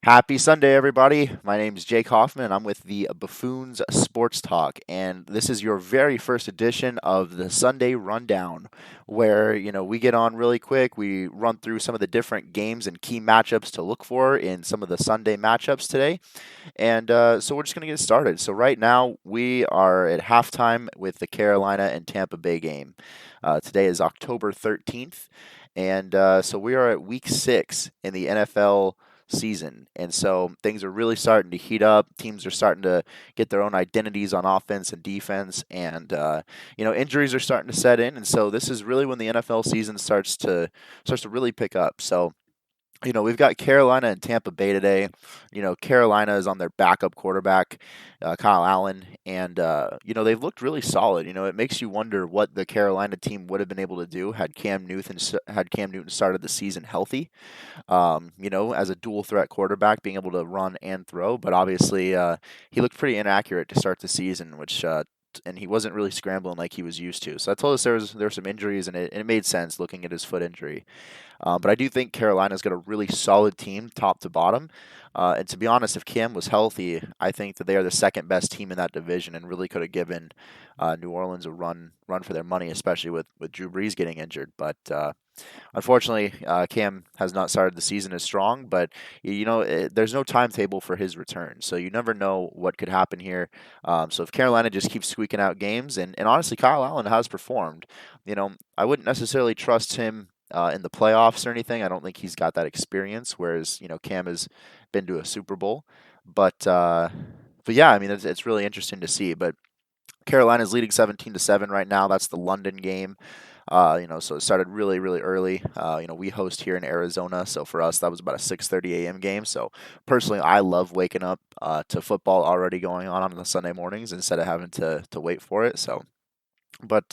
Happy Sunday, everybody. My name is Jake Hoffman, and I'm with the Buffoons Sports Talk. And this is your very first edition of the Sunday Run Down, where, we get on really quick. We run through some of the different games and key matchups to look for in some of the Sunday matchups today. And so we're just going to get started. So, right now, we are at halftime with the Carolina and Tampa Bay game. Today is October 13th. And so we are at week 6 in the NFL season. And so things are really starting to heat up. Teams are starting to get their own identities on offense and defense. And, injuries are starting to set in. And so this is really when the NFL season starts to really pick up. So, we've got Carolina and Tampa Bay today. Carolina is on their backup quarterback, Kyle Allen, and they've looked really solid. It makes you wonder what the Carolina team would have been able to do had Cam Newton started the season healthy. As a dual threat quarterback, being able to run and throw, but obviously he looked pretty inaccurate to start the season, and he wasn't really scrambling like he was used to. So I told us there were some injuries, and it made sense looking at his foot injury. But I do think Carolina's got a really solid team, top to bottom. And to be honest, if Cam was healthy, I think that they are the second best team in that division, and really could have given New Orleans a run for their money, especially with Drew Brees getting injured. But unfortunately, Cam has not started the season as strong. But there's no timetable for his return, so you never know what could happen here. So if Carolina just keeps squeaking out games, and honestly, Kyle Allen has performed. I wouldn't necessarily trust him in the playoffs or anything. I don't think he's got that experience, whereas Cam has been to a Super Bowl. But yeah, I mean it's really interesting to see. But Carolina's leading 17-7 right now. That's the London game. So it started really, really early. We host here in Arizona, so for us that was about a 6:30 a.m. game. So personally, I love waking up to football already going on the Sunday mornings instead of having to wait for it. But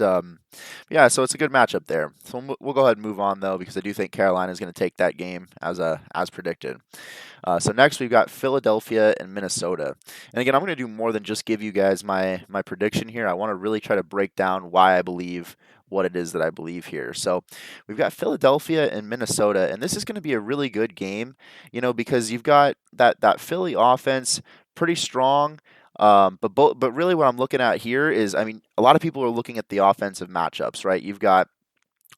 yeah, so it's a good matchup there. So we'll go ahead and move on though, because I do think Carolina is going to take that game as predicted. So next we've got Philadelphia and Minnesota. And again, I'm going to do more than just give you guys my prediction here. I want to really try to break down why I believe what it is that I believe here. So we've got Philadelphia and Minnesota, and this is going to be a really good game, because you've got that Philly offense pretty strong. But really, what I'm looking at here is, I mean, a lot of people are looking at the offensive matchups, right?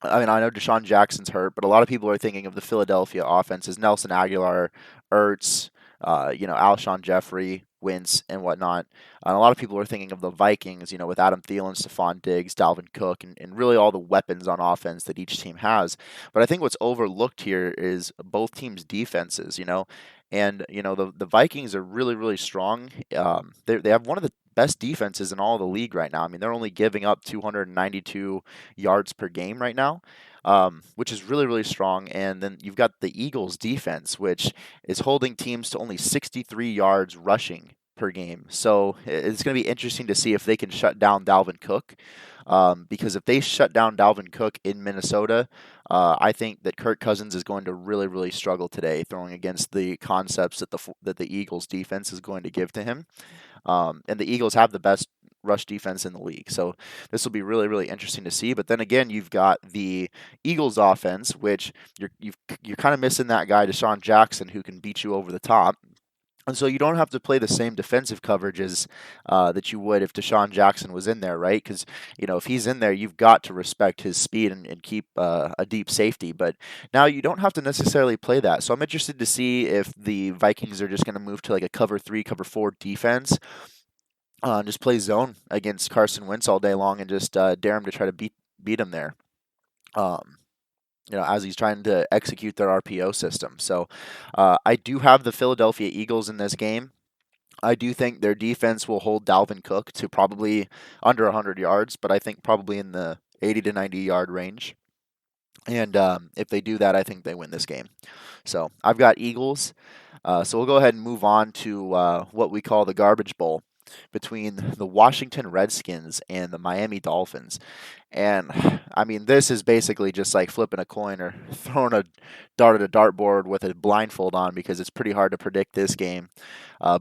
I know Deshaun Jackson's hurt, but a lot of people are thinking of the Philadelphia offense as Nelson Aguilar, Ertz, Alshon Jeffrey, Wentz, and whatnot. And a lot of people are thinking of the Vikings, with Adam Thielen, Stephon Diggs, Dalvin Cook, and really all the weapons on offense that each team has. But I think what's overlooked here is both teams' defenses. And the Vikings are really, really strong. They have one of the best defenses in all of the league right now. I mean, they're only giving up 292 yards per game right now, which is really, really strong. And then you've got the Eagles defense, which is holding teams to only 63 yards rushing per game. So it's going to be interesting to see if they can shut down Dalvin Cook. Because if they shut down Dalvin Cook in Minnesota, I think that Kirk Cousins is going to really, really struggle today throwing against the concepts that the Eagles defense is going to give to him. And the Eagles have the best rush defense in the league. So this will be really, really interesting to see. But then again, you've got the Eagles offense, which you're kind of missing that guy, Deshaun Jackson, who can beat you over the top. And so you don't have to play the same defensive coverages that you would if Deshaun Jackson was in there, right? Because, if he's in there, you've got to respect his speed and keep a deep safety. But now you don't have to necessarily play that. So I'm interested to see if the Vikings are just going to move to like a cover 3, cover 4 defense. Just play zone against Carson Wentz all day long and just dare him to try to beat him there. Um, as he's trying to execute their RPO system. So I do have the Philadelphia Eagles in this game. I do think their defense will hold Dalvin Cook to probably under 100 yards, but I think probably in the 80 to 90 yard range. And if they do that, I think they win this game. So I've got Eagles. So we'll go ahead and move on to what we call the garbage bowl between the Washington Redskins and the Miami Dolphins. And I mean, this is basically just like flipping a coin or throwing a dart at a dartboard with a blindfold on, because it's pretty hard to predict this game.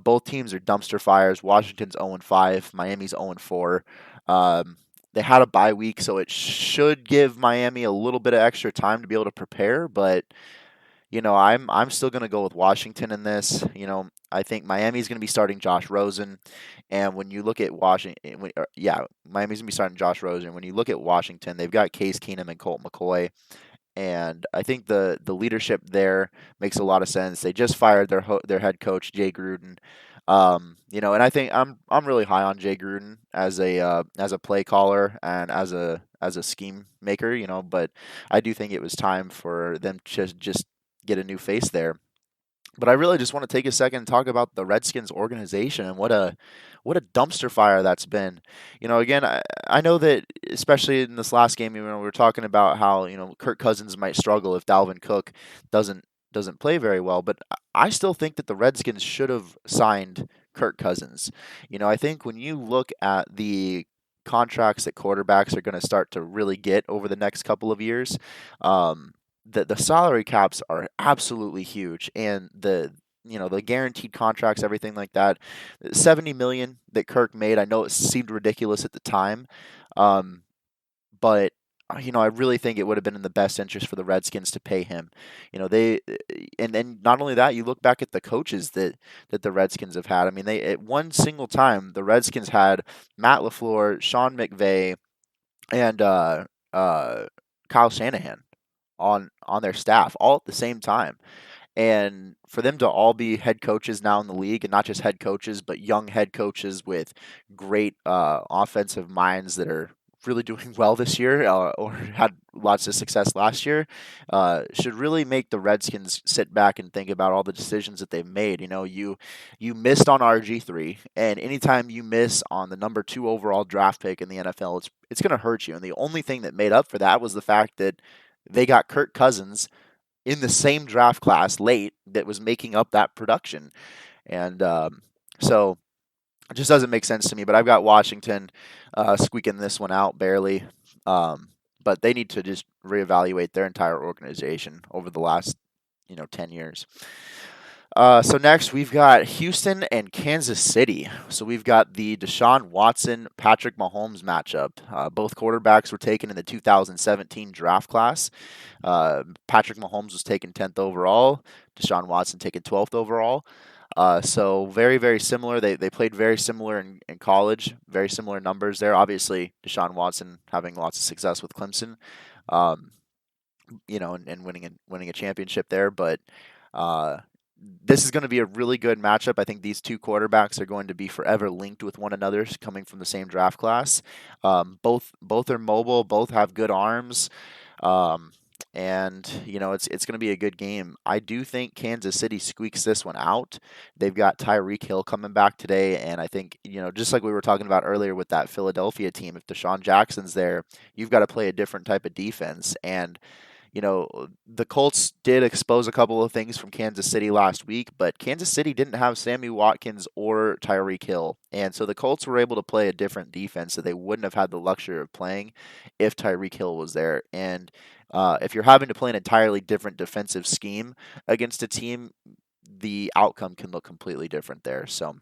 Both teams are dumpster fires. Washington's 0-5, Miami's 0-4. They had a bye week, so it should give Miami a little bit of extra time to be able to prepare, but I'm still going to go with Washington in this. I think Miami's going to be starting Josh Rosen, and when you look at Washington, yeah, Miami's going to be starting Josh Rosen. When you look at Washington, they've got Case Keenum and Colt McCoy, and I think the leadership there makes a lot of sense. They just fired their head coach Jay Gruden, and I think I'm really high on Jay Gruden as a play caller and as a scheme maker. But I do think it was time for them to just get a new face there. But I really just want to take a second and talk about the Redskins organization and what a dumpster fire that's been. Again, I know that especially in this last game, we were talking about how Kirk Cousins might struggle if Dalvin Cook doesn't doesn't play very well. But I still think that the Redskins should have signed Kirk Cousins. I think when you look at the contracts that quarterbacks are going to start to really get over the next couple of years, the salary caps are absolutely huge, and the guaranteed contracts, everything like that. 70 million that Kirk made. I know it seemed ridiculous at the time, um, but I really think it would have been in the best interest for the Redskins to pay him. They and then not only that, you look back at the coaches that the Redskins have had. I mean, they at one single time the Redskins had Matt LaFleur, Sean McVay, and Kyle Shanahan on their staff all at the same time. And for them to all be head coaches now in the league, and not just head coaches, but young head coaches with great offensive minds that are really doing well this year or had lots of success last year, should really make the Redskins sit back and think about all the decisions that they've made. You missed on RG3, and anytime you miss on the number 2 overall draft pick in the NFL, it's going to hurt you. And the only thing that made up for that was the fact that they got Kirk Cousins in the same draft class late that was making up that production. And so it just doesn't make sense to me. But I've got Washington squeaking this one out barely. But they need to just reevaluate their entire organization over the last 10 years. So next we've got Houston and Kansas City. So we've got the Deshaun Watson Patrick Mahomes matchup. Both quarterbacks were taken in the 2017 draft class. Patrick Mahomes was taken 10th overall. Deshaun Watson taken 12th overall. So very, very similar. They played very similar in college. Very similar numbers there. Obviously, Deshaun Watson having lots of success with Clemson. And winning a championship there, but. This is going to be a really good matchup. I think these two quarterbacks are going to be forever linked with one another, coming from the same draft class. Both are mobile. Both have good arms, and it's going to be a good game. I do think Kansas City squeaks this one out. They've got Tyreek Hill coming back today, and I think just like we were talking about earlier with that Philadelphia team, if Deshaun Jackson's there, you've got to play a different type of defense. And the Colts did expose a couple of things from Kansas City last week, but Kansas City didn't have Sammy Watkins or Tyreek Hill. And so the Colts were able to play a different defense that they wouldn't have had the luxury of playing if Tyreek Hill was there. And if you're having to play an entirely different defensive scheme against a team, the outcome can look completely different there. So,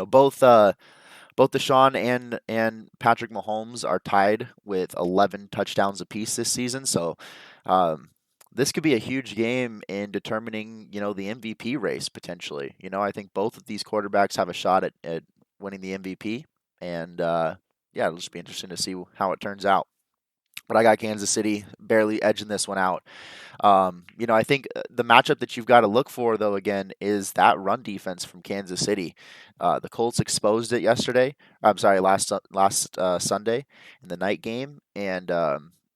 both Deshaun and Patrick Mahomes are tied with 11 touchdowns apiece this season. So this could be a huge game in determining, the MVP race potentially. I think both of these quarterbacks have a shot at winning the MVP. And it'll just be interesting to see how it turns out. But I got Kansas City barely edging this one out. I think the matchup that you've got to look for, though, again, is that run defense from Kansas City. The Colts exposed it yesterday. I'm sorry, last Sunday in the night game, and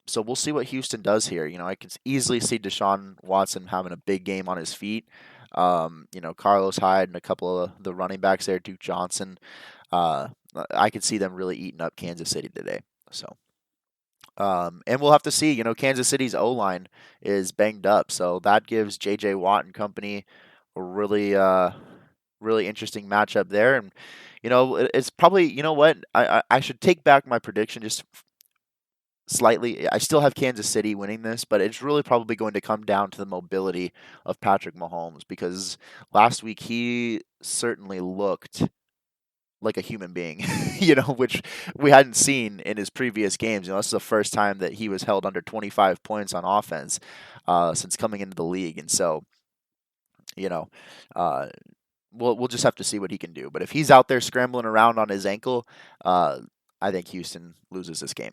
so we'll see what Houston does here. I can easily see Deshaun Watson having a big game on his feet. Carlos Hyde and a couple of the running backs there, Duke Johnson. I could see them really eating up Kansas City today. So. And we'll have to see. Kansas City's O-line is banged up, so that gives J.J. Watt and company a really, really interesting matchup there. And it's probably what I should take back my prediction just slightly. I still have Kansas City winning this, but it's really probably going to come down to the mobility of Patrick Mahomes, because last week he certainly looked like a human being, which we hadn't seen in his previous games. This is the first time that he was held under 25 points on offense. since coming into the league. And so, you know, uh, we'll just have to see what he can do. But if he's out there scrambling around on his ankle, uh, I think Houston loses this game.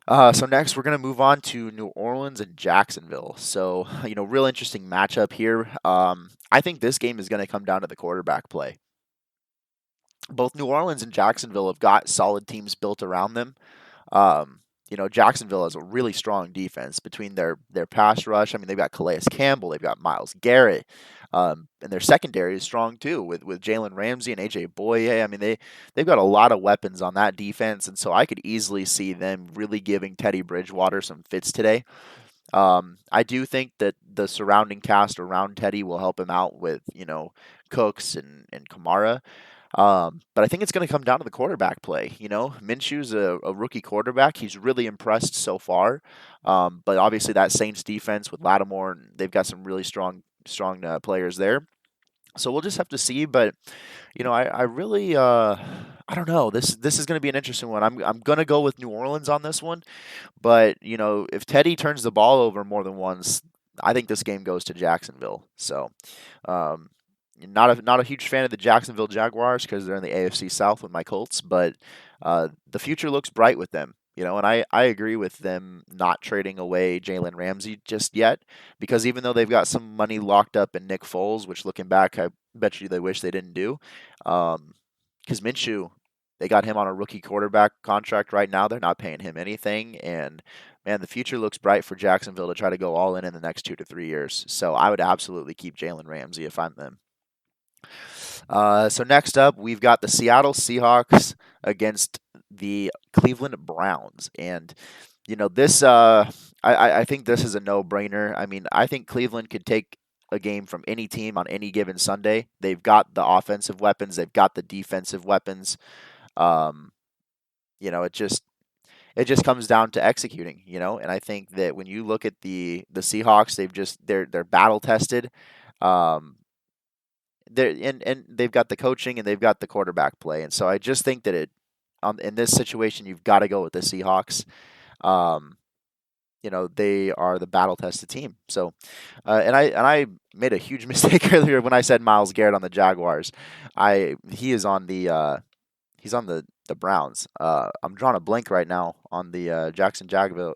So next, we're going to move on to New Orleans and Jacksonville. So, real interesting matchup here. I think this game is going to come down to the quarterback play. Both New Orleans and Jacksonville have got solid teams built around them. Jacksonville has a really strong defense between their pass rush. I mean, they've got Calais Campbell, they've got Myles Garrett, and their secondary is strong too with Jalen Ramsey and AJ Boye. I mean, they've got a lot of weapons on that defense, and so I could easily see them really giving Teddy Bridgewater some fits today. I do think that the surrounding cast around Teddy will help him out with Cooks and Kamara. But I think it's going to come down to the quarterback play. Minshew's a rookie quarterback. He's really impressed so far. But obviously that Saints defense with Lattimore, and they've got some really strong players there. So we'll just have to see. But I really I don't know. This is going to be an interesting one. I'm going to go with New Orleans on this one. But if Teddy turns the ball over more than once, I think this game goes to Jacksonville. So. Um, not a huge fan of the Jacksonville Jaguars because they're in the AFC South with my Colts, but the future looks bright with them. And I agree with them not trading away Jalen Ramsey just yet because even though they've got some money locked up in Nick Foles, which looking back, I bet you they wish they didn't do, because Minshew, they got him on a rookie quarterback contract right now. They're not paying him anything, and man, the future looks bright for Jacksonville to try to go all in the next 2 to 3 years. So I would absolutely keep Jalen Ramsey if I'm them. So next up, we've got the Seattle Seahawks against the Cleveland Browns, and this. I think this is a no-brainer. I mean, I think Cleveland could take a game from any team on any given Sunday. They've got the offensive weapons. They've got the defensive weapons. Um, it just comes down to executing. And I think that when you look at the Seahawks, they're battle tested. Um, and they've got the coaching and they've got the quarterback play, and so I just think that in this situation you've got to go with the Seahawks. Um, they are the battle tested team. So, and I made a huge mistake earlier when I said Myles Garrett on the Jaguars. He's on the Browns. I'm drawing a blank right now on the Jackson Jaguars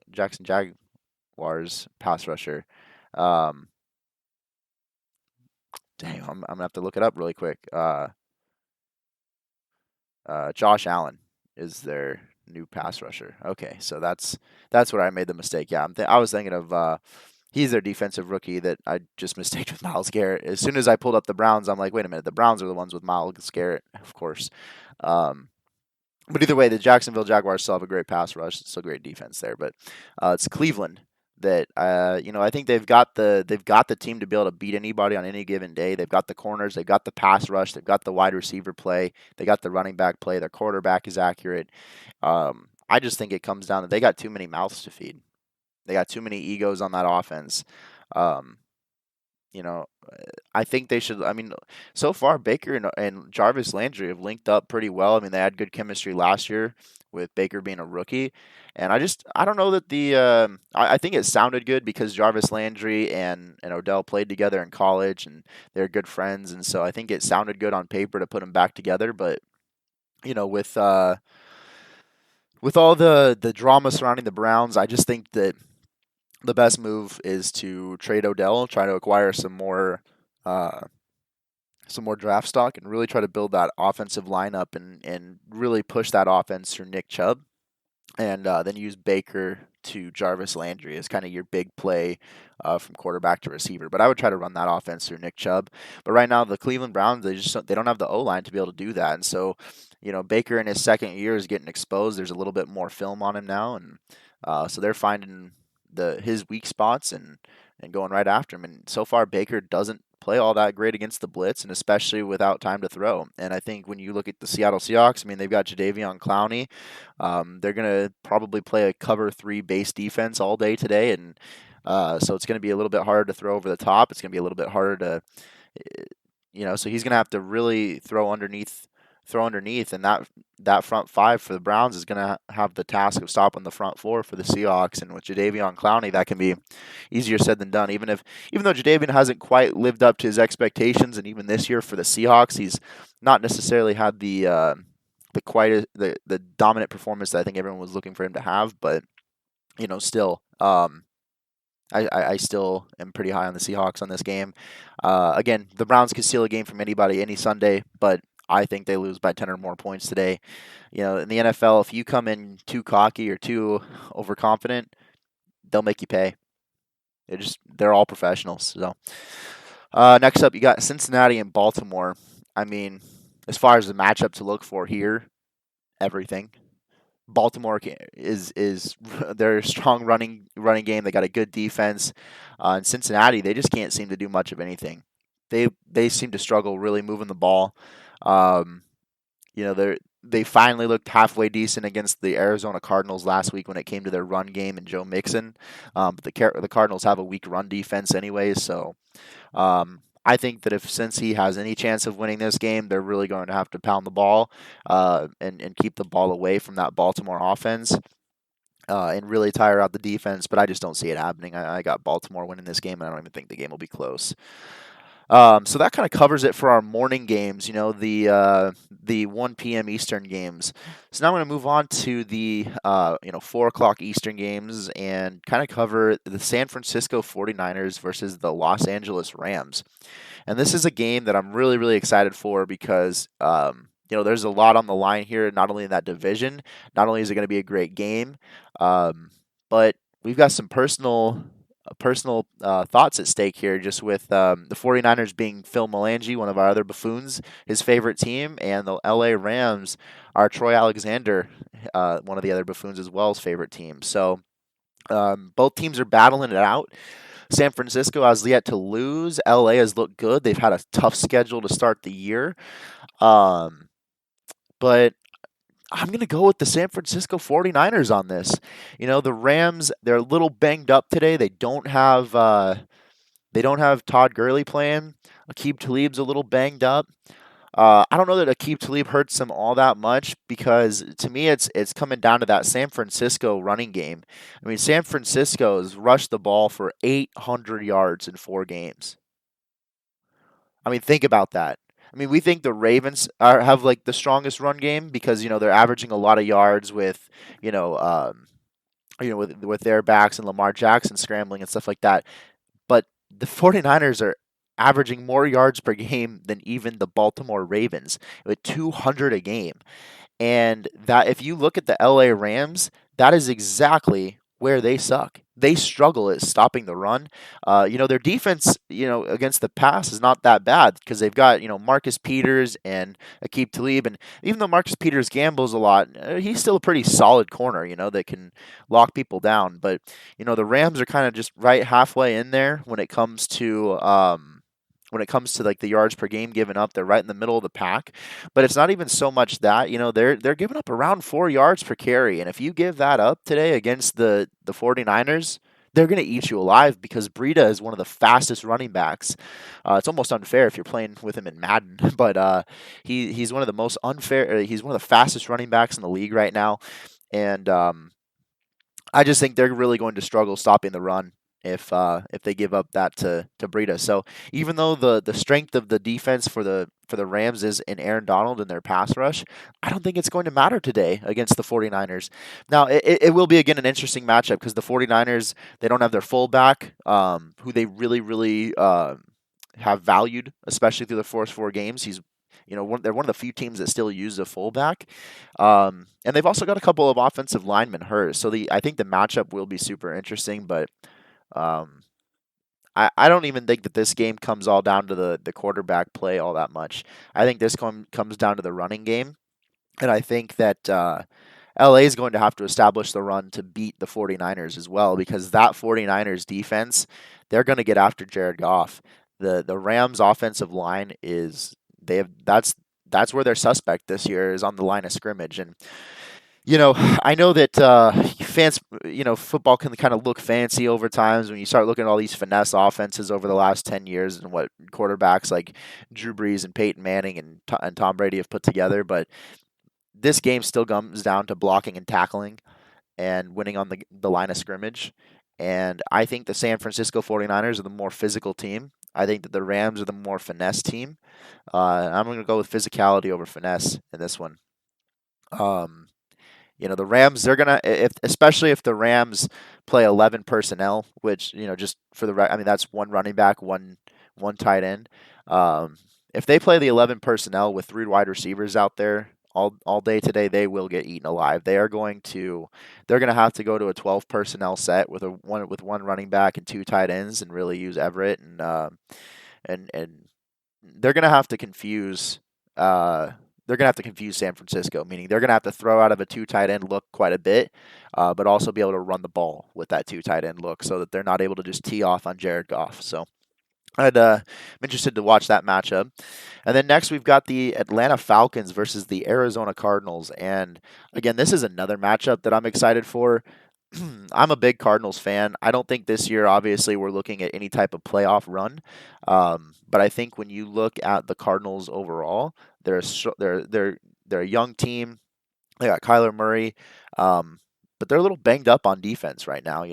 pass rusher. Um, Dang, I'm gonna have to look it up really quick. Josh Allen is their new pass rusher. Okay, so that's where I made the mistake. Yeah, I was thinking of he's their defensive rookie that I just mistaked with Myles Garrett. As soon as I pulled up the Browns, I'm like, wait a minute, the Browns are the ones with Myles Garrett, of course. Um, but either way, the Jacksonville Jaguars still have a great pass rush, still great defense there. But it's Cleveland that I think they've got the team to be able to beat anybody on any given day. They've got the corners, they've got the pass rush, they've got the wide receiver play, they got the running back play. Their quarterback is accurate. I just think it comes down to they got too many mouths to feed. They got too many egos on that offense. Um, you know, I think they should. I mean, so far Baker and Jarvis Landry have linked up pretty well. I mean, they had good chemistry last year with Baker being a rookie, and I don't know that I think it sounded good because Jarvis Landry and Odell played together in college and they're good friends, and so I think it sounded good on paper to put them back together. But you know, with all the drama surrounding the Browns, I just think that the best move is to trade Odell, try to acquire uh, some more draft stock, and really try to build that offensive lineup and really push that offense through Nick Chubb, and then use Baker to Jarvis Landry as kind of your big play from quarterback to receiver. But I would try to run that offense through Nick Chubb. But right now, the Cleveland Browns they don't have the O line to be able to do that, and so Baker in his second year is getting exposed. There's a little bit more film on him now, and so they're finding his weak spots and going right after him. And so far, Baker doesn't play all that great against the blitz, and especially without time to throw. And I think when you look at the Seattle Seahawks, I mean, they've got Jadeveon Clowney. They're going to probably play a cover 3 base defense all day today, and so it's going to be a little bit harder to throw over the top. It's going to be a little bit harder to, so he's going to have to really throw underneath throw underneath, and that front five for the Browns is going to have the task of stopping the front four for the Seahawks. And with Jadeveon Clowney, that can be easier said than done. Even though Jadeveon hasn't quite lived up to his expectations, and even this year for the Seahawks, he's not necessarily had the dominant performance that I think everyone was looking for him to have. But still, I still am pretty high on the Seahawks on this game. Again, the Browns can steal a game from anybody any Sunday, but I think they lose by 10 or more points today. In the NFL, if you come in too cocky or too overconfident, they'll make you pay. They're all professionals. So next up, you got Cincinnati and Baltimore. I mean, as far as the matchup to look for here, everything. Baltimore is their strong running game. They got a good defense. In Cincinnati, they just can't seem to do much of anything. They seem to struggle really moving the ball. They finally looked halfway decent against the Arizona Cardinals last week when it came to their run game and Joe Mixon. But the Cardinals have a weak run defense anyways, so I think that if Cincy has any chance of winning this game, they're really going to have to pound the ball and keep the ball away from that Baltimore offense and really tire out the defense. But I just don't see it happening. I got Baltimore winning this game, and I don't even think the game will be close. So that kind of covers it for our morning games, the 1 p.m. Eastern games. So now I'm going to move on to the 4 o'clock Eastern games and kind of cover the San Francisco 49ers versus the Los Angeles Rams. And this is a game that I'm really, really excited for because there's a lot on the line here, not only in that division, not only is it going to be a great game, but we've got some personal thoughts at stake here, just with the 49ers being Phil Melangi, one of our other buffoons, his favorite team, and the LA Rams are Troy Alexander, one of the other buffoons as well's favorite team. So both teams are battling it out. San Francisco has yet to lose. LA has looked good. They've had a tough schedule to start the year. But I'm going to go with the San Francisco 49ers on this. The Rams, they're a little banged up today. They don't have Todd Gurley playing. Aqib Talib's a little banged up. I don't know that Aqib Talib hurts them all that much because to me it's coming down to that San Francisco running game. I mean, San Francisco's rushed the ball for 800 yards in 4 games. I mean, think about that. I mean, we think the Ravens have like the strongest run game because they're averaging a lot of yards with with their backs and Lamar Jackson scrambling and stuff like that. But the 49ers are averaging more yards per game than even the Baltimore Ravens with 200 a game. And that if you look at the LA Rams, that is exactly where they suck. They struggle at stopping the run. Their defense, against the pass is not that bad because they've got, Marcus Peters and Aqib Talib. And even though Marcus Peters gambles a lot, he's still a pretty solid corner, that can lock people down. But, the Rams are kind of just right halfway in there when it comes to like the yards per game given up. They're right in the middle of the pack. But it's not even so much that, they're giving up around 4 yards per carry. And if you give that up today against the 49ers, they're going to eat you alive because Breida is one of the fastest running backs. It's almost unfair if you're playing with him in Madden, but he's one of the most unfair. He's one of the fastest running backs in the league right now. And I just think they're really going to struggle stopping the run if they give up that to Breida. So even though the strength of the defense for the Rams is in Aaron Donald and their pass rush, I don't think it's going to matter today against the 49ers. Now, it will be, again, an interesting matchup because the 49ers, they don't have their fullback, who they really, really have valued, especially through the first 4 games. They're one of the few teams that still use a fullback. And they've also got a couple of offensive linemen hurt. So I think the matchup will be super interesting, but I don't even think that this game comes all down to the quarterback play all that much. I think this comes down to the running game. And I think that LA is going to have to establish the run to beat the 49ers as well because that 49ers defense, they're going to get after Jared Goff. The Rams offensive line that's where they're suspect this year is on the line of scrimmage. And I know that fans, football can kind of look fancy over times when you start looking at all these finesse offenses over the last 10 years and what quarterbacks like Drew Brees and Peyton Manning and Tom Brady have put together. But this game still comes down to blocking and tackling and winning on the line of scrimmage. And I think the San Francisco 49ers are the more physical team. I think that the Rams are the more finesse team. I'm going to go with physicality over finesse in this one. Um, the Rams, they're gonna, if especially if the Rams play 11 personnel, which just for I mean that's one running back, one tight end. If they play the 11 personnel with three wide receivers out there all day today, they will get eaten alive. They're gonna have to go to a 12 personnel set with one running back and two tight ends and really use Everett and they're gonna have to confuse. They're going to have to confuse San Francisco, meaning they're going to have to throw out of a two tight end look quite a bit, but also be able to run the ball with that two tight end look so that they're not able to just tee off on Jared Goff. So I'm interested to watch that matchup. And then next we've got the Atlanta Falcons versus the Arizona Cardinals. And again, this is another matchup that I'm excited for. I'm a big Cardinals fan. I don't think this year, obviously, we're looking at any type of playoff run. But I think when you look at the Cardinals overall, they're a young team. They got Kyler Murray, but they're a little banged up on defense right now.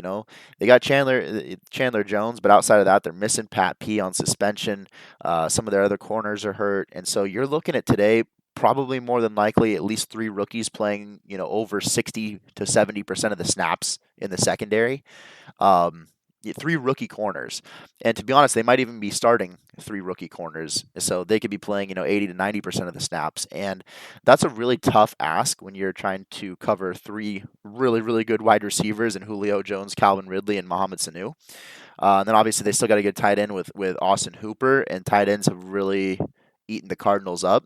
They got Chandler Jones, but outside of that, they're missing Pat P on suspension. Some of their other corners are hurt, and so you're looking at today. Probably more than likely, at least three rookies playing, over 60 to 70% of the snaps in the secondary. Three rookie corners, and to be honest, they might even be starting three rookie corners, so they could be playing 80 to 90% of the snaps, and that's a really tough ask when you're trying to cover three really really good wide receivers in Julio Jones, Calvin Ridley, and Mohamed Sanu. And then obviously they still got to get tight end with Austin Hooper, and tight ends have really eaten the Cardinals up.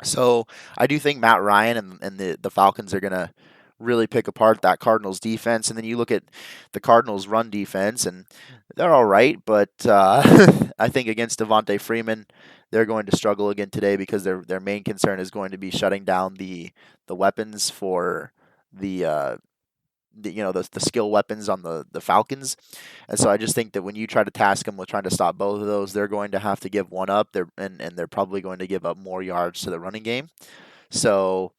So I do think Matt Ryan and the Falcons are going to really pick apart that Cardinals defense. And then you look at the Cardinals run defense, and they're all right, but I think against Devontae Freeman, they're going to struggle again today because their main concern is going to be shutting down the weapons for the skill weapons on the Falcons. And so I just think that when you try to task them with trying to stop both of those, they're going to have to give one up. They're probably going to give up more yards to the running game. So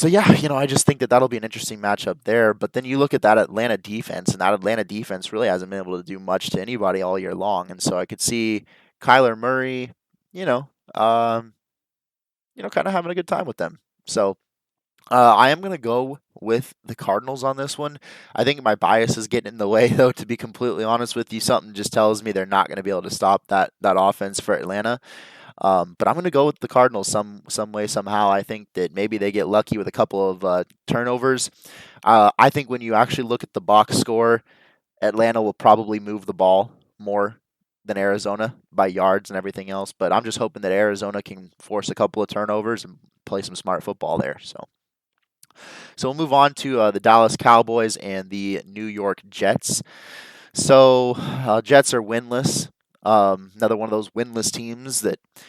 yeah, I just think that that'll be an interesting matchup there. But then you look at that Atlanta defense, and that Atlanta defense really hasn't been able to do much to anybody all year long. And so I could see Kyler Murray, kind of having a good time with them. So I am going to go with the Cardinals on this one. I think my bias is getting in the way, though, to be completely honest with you. Something just tells me they're not going to be able to stop that offense for Atlanta. But I'm going to go with the Cardinals some way, somehow. I think that maybe they get lucky with a couple of turnovers. I think when you actually look at the box score, Atlanta will probably move the ball more than Arizona by yards and everything else. But I'm just hoping that Arizona can force a couple of turnovers and play some smart football there. So we'll move on to the Dallas Cowboys and the New York Jets. So Jets are winless. Another one of those winless teams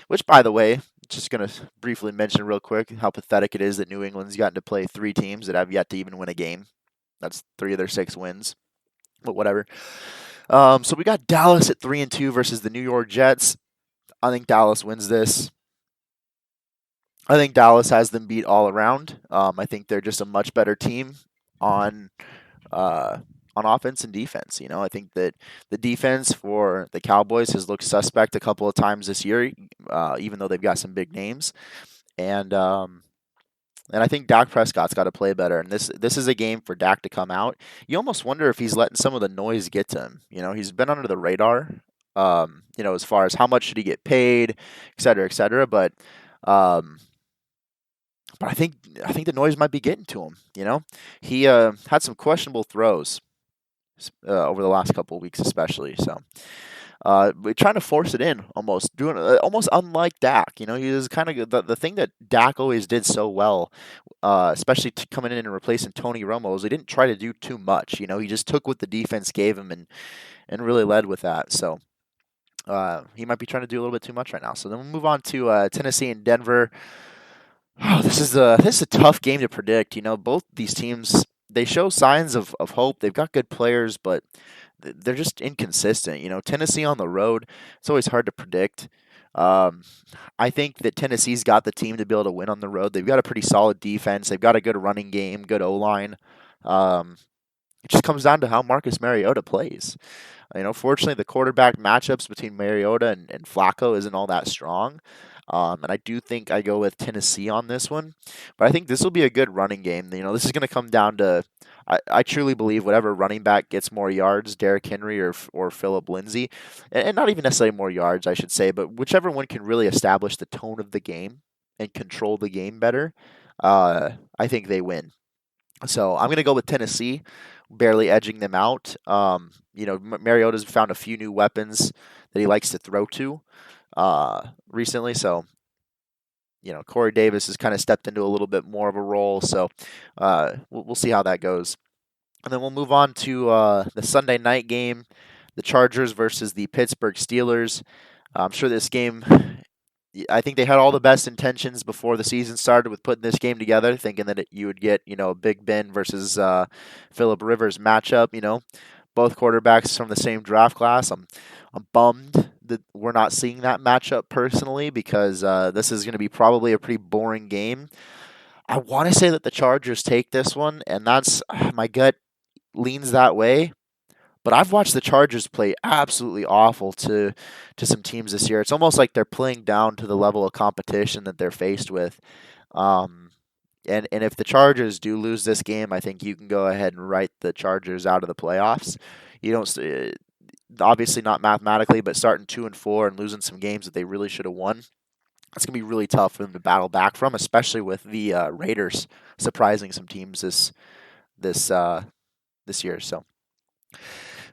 which by the way, just going to briefly mention real quick how pathetic it is that New England's gotten to play three teams that have yet to even win a game. That's 3 of their 6 wins, but whatever. So we got Dallas at 3-2 versus the New York Jets. I think Dallas wins this. I think Dallas has them beat all around. I think they're just a much better team on offense and defense. I think that the defense for the Cowboys has looked suspect a couple of times this year, even though they've got some big names. And I think Dak Prescott's got to play better. And this is a game for Dak to come out. You almost wonder if he's letting some of the noise get to him. He's been under the radar. As far as how much should he get paid, et cetera, et cetera. But I think the noise might be getting to him. He had some questionable throws over the last couple of weeks, especially. So we're trying to force it in, almost doing almost unlike Dak. He was kind of the thing that Dak always did so well, especially coming in and replacing Tony Romo. Is he didn't try to do too much. He just took what the defense gave him and really led with that. So. He might be trying to do a little bit too much right now. So then we'll move on to Tennessee and Denver. Oh, this is a tough game to predict. Both these teams they show signs of hope. They've got good players, but they're just inconsistent. Tennessee on the road, it's always hard to predict. Um, I think that Tennessee's got the team to be able to win on the road. They've got a pretty solid defense. They've got a good running game, good O line. Um, it just comes down to how Marcus Mariota plays. Fortunately, the quarterback matchups between Mariota and Flacco isn't all that strong. And I do think I go with Tennessee on this one. But I think this will be a good running game. This is going to come down to, I truly believe whatever running back gets more yards, Derrick Henry or Philip Lindsay, and not even necessarily more yards, I should say, but whichever one can really establish the tone of the game and control the game better, I think they win. So I'm going to go with Tennessee, barely edging them out. Mariota's found a few new weapons that he likes to throw to recently. So, Corey Davis has kind of stepped into a little bit more of a role. So we'll see how that goes. And then we'll move on to the Sunday night game, the Chargers versus the Pittsburgh Steelers. I'm sure this game, I think they had all the best intentions before the season started with putting this game together, thinking that you would get, a Big Ben versus Philip Rivers matchup. Both quarterbacks from the same draft class. I'm bummed that we're not seeing that matchup personally because this is going to be probably a pretty boring game. I want to say that the Chargers take this one, and that's my gut leans that way. But I've watched the Chargers play absolutely awful to some teams this year. It's almost like they're playing down to the level of competition that they're faced with. Um, and if the Chargers do lose this game, I think you can go ahead and write the Chargers out of the playoffs. You don't obviously not mathematically, but starting 2-4 and losing some games that they really should have won. It's gonna be really tough for them to battle back from, especially with the Raiders surprising some teams this this year. So.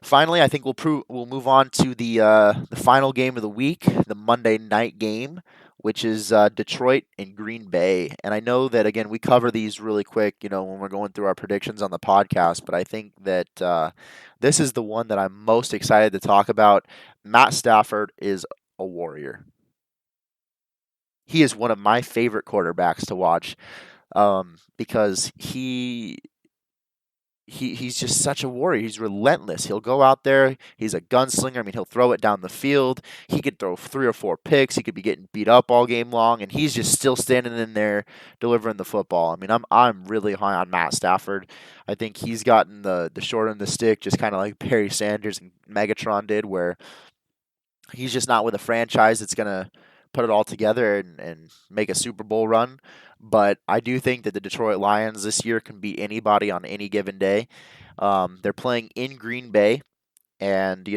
Finally, I think we'll move on to the final game of the week, the Monday night game, which is Detroit and Green Bay. And I know that again we cover these really quick, when we're going through our predictions on the podcast. But I think that this is the one that I'm most excited to talk about. Matt Stafford is a warrior. He is one of my favorite quarterbacks to watch because he's just such a warrior. He's relentless. He'll go out there. He's a gunslinger. I mean, he'll throw it down the field. He could throw 3 or 4 picks. He could be getting beat up all game long, and he's just still standing in there delivering the football. I mean, I'm really high on Matt Stafford. I think he's gotten the short end of the stick, just kind of like Barry Sanders and Megatron did, where he's just not with a franchise that's gonna put it all together and make a Super Bowl run. But I do think that the Detroit Lions this year can beat anybody on any given day. They're playing in Green Bay, and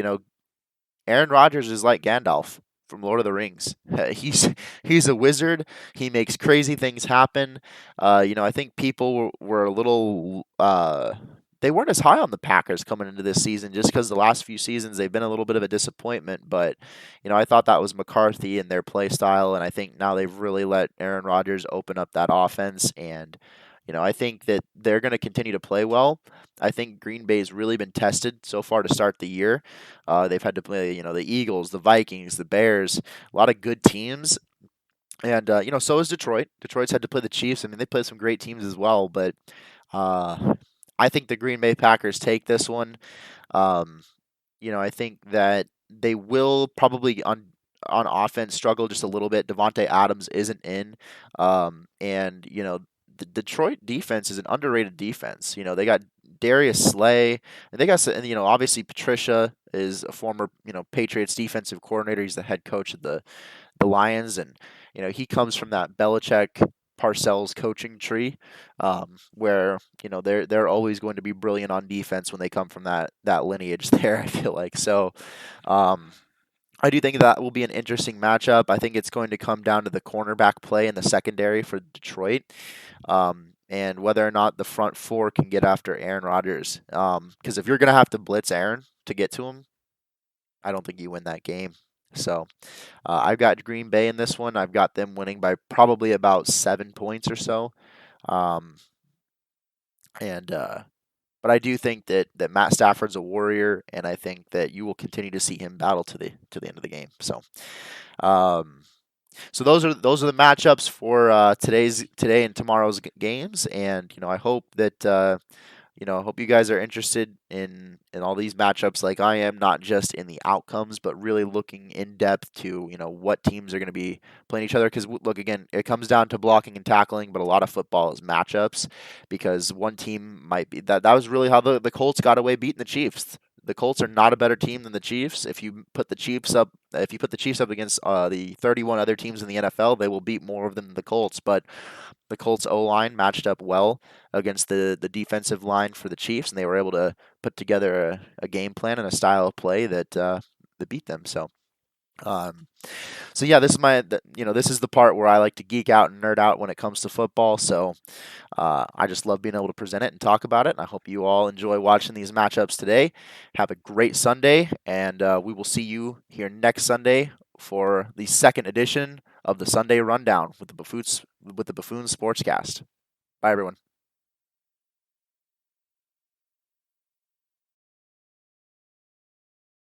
Aaron Rodgers is like Gandalf from Lord of the Rings. He's a wizard. He makes crazy things happen. I think people were a little they weren't as high on the Packers coming into this season just because the last few seasons they've been a little bit of a disappointment. But I thought that was McCarthy and their play style, and I think now they've really let Aaron Rodgers open up that offense and. I think that they're going to continue to play well. I think Green Bay's really been tested so far to start the year. They've had to play, the Eagles, the Vikings, the Bears, a lot of good teams. And, so is Detroit. Detroit's had to play the Chiefs. I mean, they played some great teams as well. But I think the Green Bay Packers take this one. Um, I think that they will probably on offense struggle just a little bit. Devontae Adams isn't in. And, the Detroit defense is an underrated defense. They got Darius Slay, and they got obviously Patricia is a former Patriots defensive coordinator. He's the head coach of the Lions, and he comes from that Belichick Parcells coaching tree, where they're always going to be brilliant on defense when they come from that lineage there. I feel like so. I do think that will be an interesting matchup. I think it's going to come down to the cornerback play in the secondary for Detroit, and whether or not the front four can get after Aaron Rodgers. Because if you're going to have to blitz Aaron to get to him, I don't think you win that game. So I've got Green Bay in this one. I've got them winning by probably about 7 points or so. Um, and But I do think that Matt Stafford's a warrior, and I think that you will continue to see him battle to the end of the game. So, um, so those are the matchups for today and tomorrow's games, and I hope that hope you guys are interested in all these matchups like I am, not just in the outcomes, but really looking in depth to, what teams are going to be playing each other. Because look, again, it comes down to blocking and tackling, but a lot of football is matchups because one team might be that was really how the Colts got away beating the Chiefs. The Colts are not a better team than the Chiefs. If you put the Chiefs up against the 31 other teams in the NFL, they will beat more of them than the Colts. But the Colts O line matched up well against the defensive line for the Chiefs, and they were able to put together a game plan and a style of play that beat them. Um, so yeah, this is the part where I like to geek out and nerd out when it comes to football. So I just love being able to present it and talk about it. And I hope you all enjoy watching these matchups today. Have a great Sunday, and we will see you here next Sunday for the second edition of the Sunday Rundown with the Buffoons Sportscast. Bye, everyone.